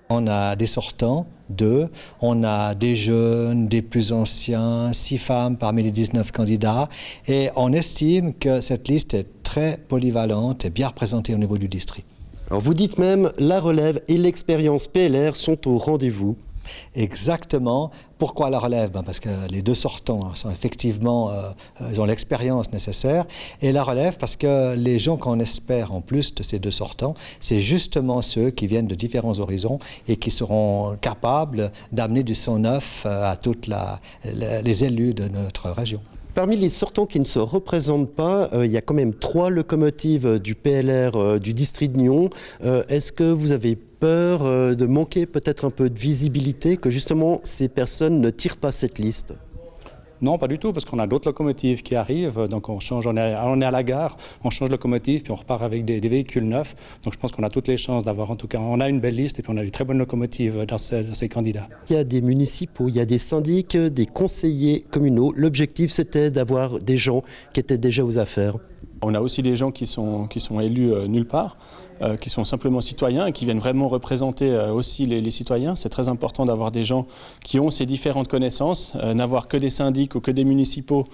On a des sortants, 2, on a des jeunes, des plus anciens, 6 femmes parmi les 19 candidats et on estime que cette liste est très polyvalente et bien représentée au niveau du district. Alors vous dites même la relève et l'expérience PLR sont au rendez-vous. Exactement. Pourquoi la relève? Parce que les 2 sortants sont effectivement, ils ont l'expérience nécessaire. Et la relève parce que les gens qu'on espère en plus de ces 2 sortants, c'est justement ceux qui viennent de différents horizons et qui seront capables d'amener du sang neuf à toutes les élus de notre région. Parmi les sortants qui ne se représentent pas, il y a quand même 3 locomotives du PLR du district de Nyon. Est-ce que vous avez peur de manquer peut-être un peu de visibilité, que justement ces personnes ne tirent pas cette liste? Non, pas du tout, parce qu'on a d'autres locomotives qui arrivent. Donc on est à la gare, on change de locomotive, puis on repart avec des véhicules neufs. Donc je pense qu'on a toutes les chances d'avoir, en tout cas, on a une belle liste et puis on a des très bonnes locomotives dans ces candidats. Il y a des municipaux, il y a des syndics, des conseillers communaux. L'objectif, c'était d'avoir des gens qui étaient déjà aux affaires. On a aussi des gens qui sont élus nulle part, qui sont simplement citoyens et qui viennent vraiment représenter aussi les citoyens. C'est très important d'avoir des gens qui ont ces différentes connaissances. N'avoir que des syndics ou que des municipaux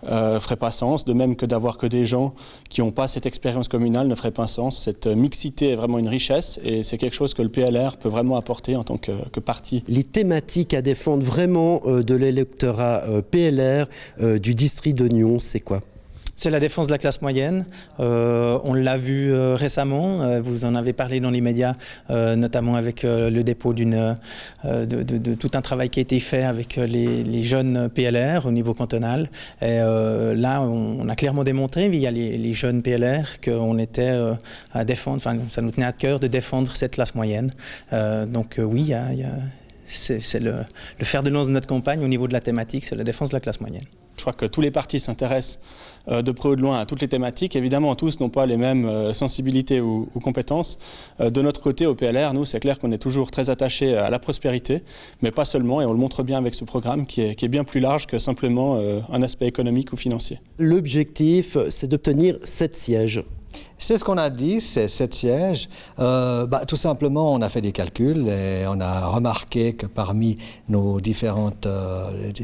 ne ferait pas sens, de même que d'avoir que des gens qui n'ont pas cette expérience communale ne ferait pas sens. Cette mixité est vraiment une richesse et c'est quelque chose que le PLR peut vraiment apporter en tant que parti. Les thématiques à défendre vraiment de l'électorat PLR du district de Nyon, c'est quoi? C'est la défense de la classe moyenne. On l'a vu récemment, vous en avez parlé dans les médias, notamment avec le dépôt de tout un travail qui a été fait avec les jeunes PLR au niveau cantonal. Et là, on a clairement démontré via les jeunes PLR qu'on était à défendre, enfin, ça nous tenait à cœur de défendre cette classe moyenne. Donc oui, c'est le fer de lance de notre campagne au niveau de la thématique, c'est la défense de la classe moyenne. Je crois que tous les partis s'intéressent de près ou de loin à toutes les thématiques. Évidemment, tous n'ont pas les mêmes sensibilités ou compétences. De notre côté, au PLR, nous, c'est clair qu'on est toujours très attachés à la prospérité, mais pas seulement, et on le montre bien avec ce programme qui est bien plus large que simplement un aspect économique ou financier. L'objectif, c'est d'obtenir 7 sièges. C'est ce qu'on a dit, c'est 7 sièges. Tout simplement, on a fait des calculs et on a remarqué que parmi nos différents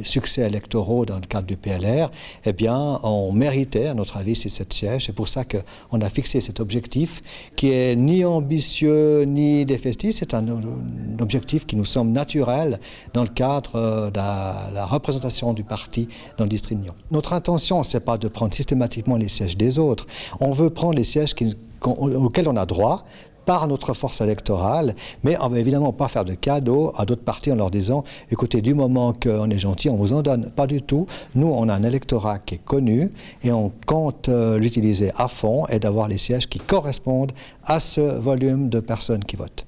succès électoraux dans le cadre du PLR, eh bien, on méritait, à notre avis, ces 7 sièges. C'est pour ça qu'on a fixé cet objectif qui est ni ambitieux ni défaitiste. C'est un objectif qui nous semble naturel dans le cadre de la représentation du parti dans le district de Nyon. Notre intention, ce n'est pas de prendre systématiquement les sièges des autres. On veut prendre les sièges auxquels on a droit par notre force électorale, mais on ne va évidemment pas faire de cadeaux à d'autres partis en leur disant « écoutez, du moment qu'on est gentil, on vous en donne ». Pas du tout. Nous, on a un électorat qui est connu et on compte l'utiliser à fond et d'avoir les sièges qui correspondent à ce volume de personnes qui votent.